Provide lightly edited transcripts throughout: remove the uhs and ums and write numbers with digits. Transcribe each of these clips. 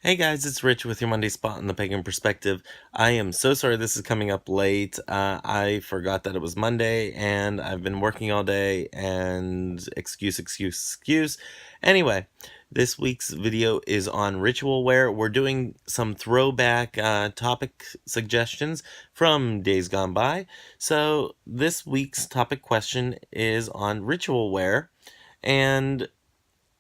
Hey guys, it's Rich with your Monday Spot on the Pagan Perspective. I am so sorry this is coming up late. I forgot that it was Monday and I've been working all day and excuse. Anyway, this week's video is on ritual wear. We're doing some throwback topic suggestions from days gone by. So this week's topic question is on ritual wear, and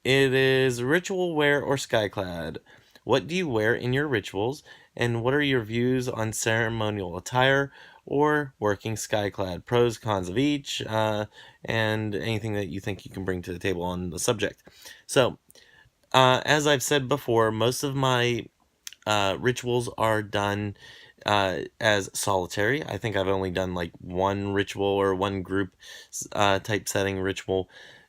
it is ritual wear or Skyclad. What do you wear in your rituals, and what are your views on ceremonial attire or working Skyclad? Pros, cons of each, and anything that you think you can bring to the table on the subject. So, as I've said before, most of my rituals are done as solitary. I think I've only done like one ritual or one group type setting ritual,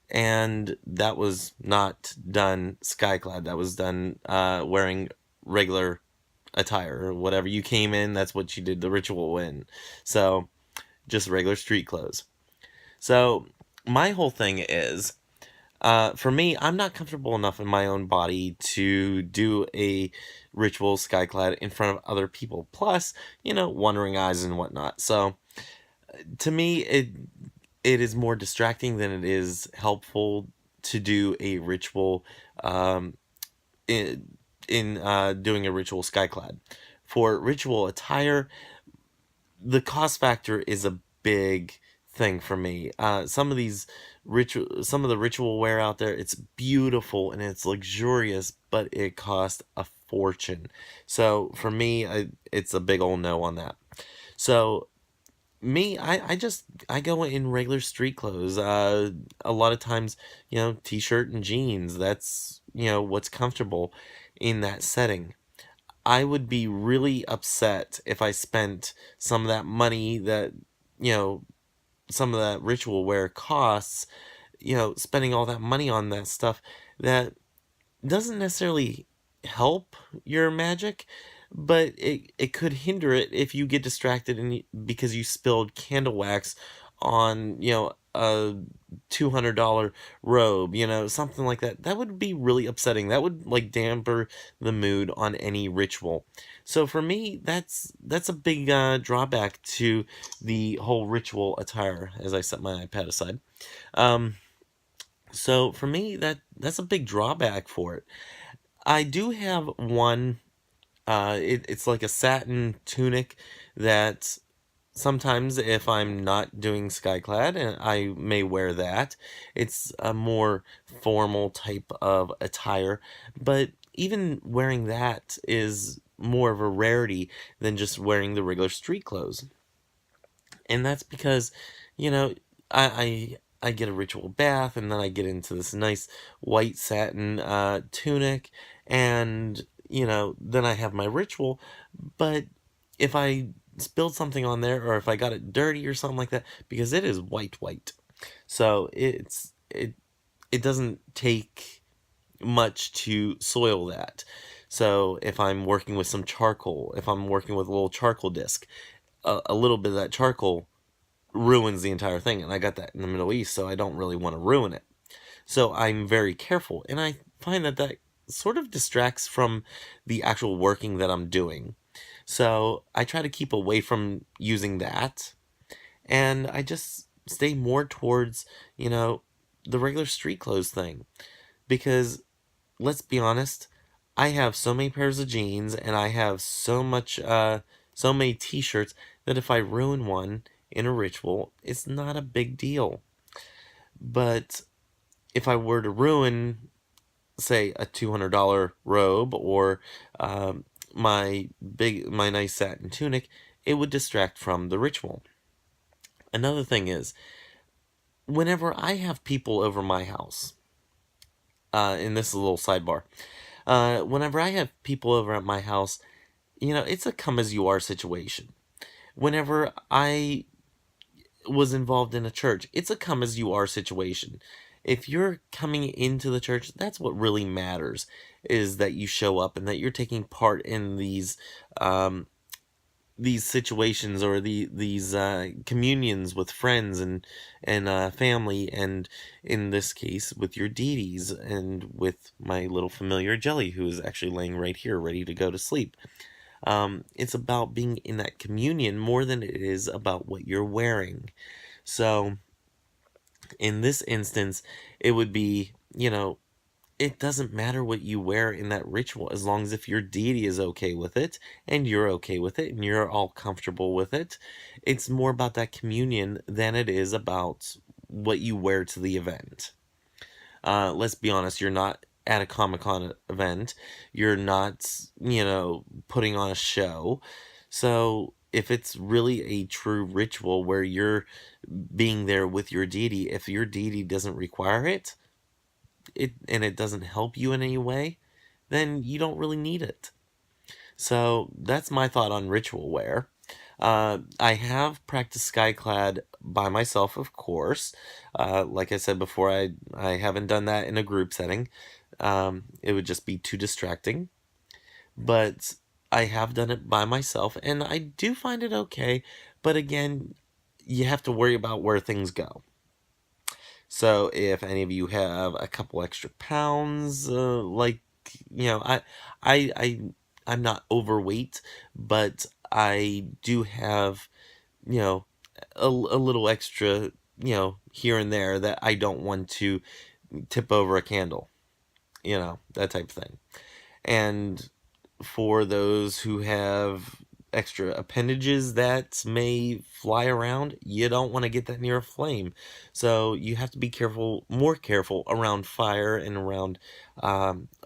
and that was not done Skyclad. That was done wearing regular attire or whatever you came in. That's what you did the ritual in. So just regular street clothes. So my whole thing is, for me, I'm not comfortable enough in my own body to do a ritual Skyclad in front of other people. Plus, wandering eyes and whatnot. So to me, it is more distracting than it is helpful to do a ritual in doing a ritual Skyclad. For ritual attire, the cost factor is a big thing for me. Some of the ritual wear out there, it's beautiful and it's luxurious, but it costs a fortune. So for me, it's a big old no on that. So me, I go in regular street clothes. A lot of times, t-shirt and jeans. That's what's comfortable in that setting. I would be really upset if I spent some of that money that, you know, some of that ritual wear costs, spending all that money on that stuff that doesn't necessarily help your magic, but it could hinder it if you get distracted because you spilled candle wax on, a $200 robe, something like that. That would be really upsetting. That would like damper the mood on any ritual. So for me, that's a big drawback to the whole ritual attire as I set my iPad aside. Um, so for me, that's a big drawback for it. I do have one. It's like a satin tunic that sometimes if I'm not doing Skyclad, and I may wear that. It's a more formal type of attire, but even wearing that is more of a rarity than just wearing the regular street clothes. And that's because, you know, I get a ritual bath, and then I get into this nice white satin tunic, and then I have my ritual. But if I spilled something on there, or if I got it dirty or something like that, because it is white, so it doesn't take much to soil that. So if I'm working with some charcoal, if I'm working with a little charcoal disc, a little bit of that charcoal ruins the entire thing, and I got that in the Middle East, so I don't really want to ruin it. So I'm very careful, and I find that sort of distracts from the actual working that I'm doing. So I try to keep away from using that, and I just stay more towards, the regular street clothes thing. Because let's be honest, I have so many pairs of jeans, and I have so many t-shirts that if I ruin one in a ritual, it's not a big deal. But if I were to ruin, say, a $200 robe, or my nice satin tunic, it would distract from the ritual. Another thing is, whenever I have people over my house, and this is a little sidebar, whenever I have people over at my house, it's a come as you are situation. Whenever I was involved in a church, it's a come as you are situation. If you're coming into the church, that's what really matters, is that you show up and that you're taking part in these these situations, or these communions with friends and family, and in this case with your deities, and with my little familiar Jelly, who is actually laying right here ready to go to sleep. It's about being in that communion more than it is about what you're wearing. So in this instance, it would be, it doesn't matter what you wear in that ritual, as long as if your deity is okay with it, and you're okay with it, and you're all comfortable with it. It's more about that communion than it is about what you wear to the event. Let's be honest, you're not at a Comic-Con event. You're not, putting on a show. So if it's really a true ritual where you're being there with your deity, if your deity doesn't require it, and it doesn't help you in any way, then you don't really need it. So that's my thought on ritual wear. I have practiced Skyclad by myself, of course. Like I said before, I haven't done that in a group setting. It would just be too distracting. But I have done it by myself, and I do find it okay. But again, you have to worry about where things go. So if any of you have a couple extra pounds, I, I, I'm not overweight, but I do have, you know, a little extra, here and there that I don't want to tip over a candle, that type of thing. And for those who have extra appendages that may fly around, you don't want to get that near a flame. So you have to be careful, more careful around fire and around,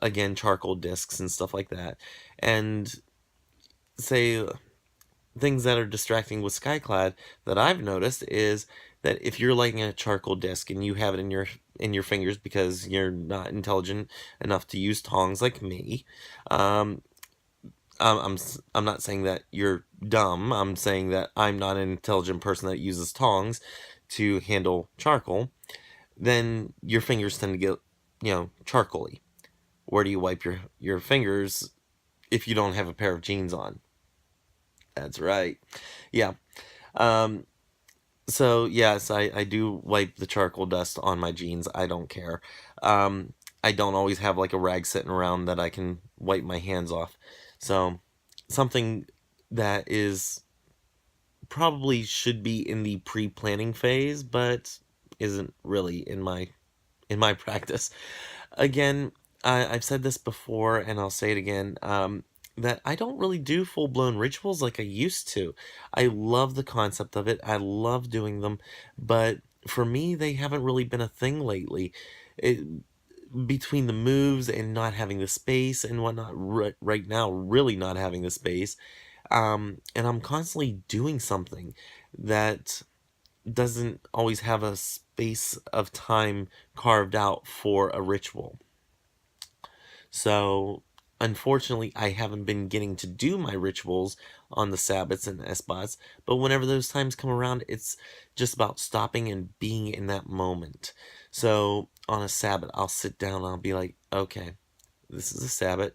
again, charcoal discs and stuff like that. And say things that are distracting with Skyclad that I've noticed is that if you're lighting a charcoal disc and you have it in your fingers because you're not intelligent enough to use tongs like me, um, I'm not saying that you're dumb. I'm saying that I'm not an intelligent person that uses tongs to handle charcoal. Then your fingers tend to get, charcoaly. Where do you wipe your fingers if you don't have a pair of jeans on? That's right. Yeah. Um, so yes, I do wipe the charcoal dust on my jeans. I don't care. I don't always have like a rag sitting around that I can wipe my hands off. So something that is probably should be in the pre-planning phase, but isn't really in my practice. Again, I've said this before, and I'll say it again. That I don't really do full-blown rituals like I used to. I love the concept of it. I love doing them, but for me, they haven't really been a thing lately. It, between the moves and not having the space and whatnot, right now, really not having the space, and I'm constantly doing something that doesn't always have a space of time carved out for a ritual. So, unfortunately, I haven't been getting to do my rituals on the Sabbats and Esbats, but whenever those times come around, it's just about stopping and being in that moment. So, on a Sabbat, I'll sit down and I'll be like, okay, this is a Sabbat.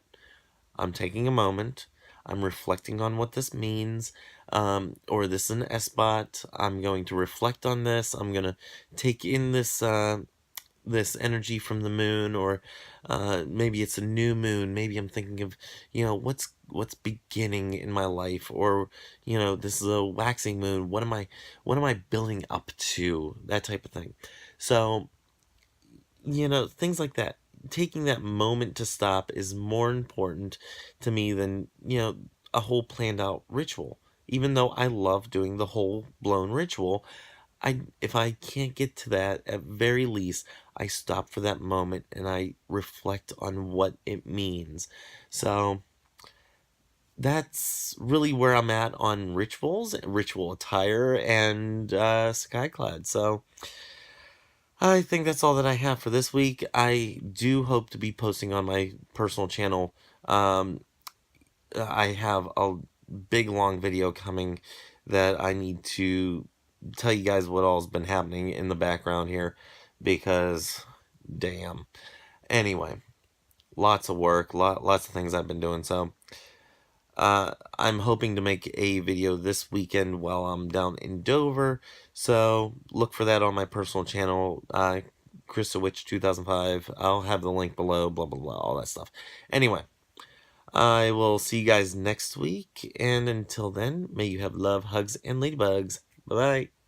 I'm taking a moment. I'm reflecting on what this means. Or this is an Esbot. I'm going to reflect on this. I'm going to take in this energy from the moon, or maybe it's a new moon. Maybe I'm thinking of, what's beginning in my life, or this is a waxing moon. What am I building up to? That type of thing. So things like that. Taking that moment to stop is more important to me than a whole planned out ritual. Even though I love doing the whole blown ritual, if I can't get to that, at very least, I stop for that moment and I reflect on what it means. So that's really where I'm at on rituals, ritual attire, and Skyclad. So I think that's all that I have for this week. I do hope to be posting on my personal channel. I have a big long video coming that I need to tell you guys what all's been happening in the background here, because damn. Anyway, lots of work, lots of things I've been doing. So I'm hoping to make a video this weekend while I'm down in Dover, so look for that on my personal channel, Witch 2005. I'll have the link below, blah blah blah, all that stuff. Anyway, I will see you guys next week, and until then, may you have love, hugs, and ladybugs. Bye bye.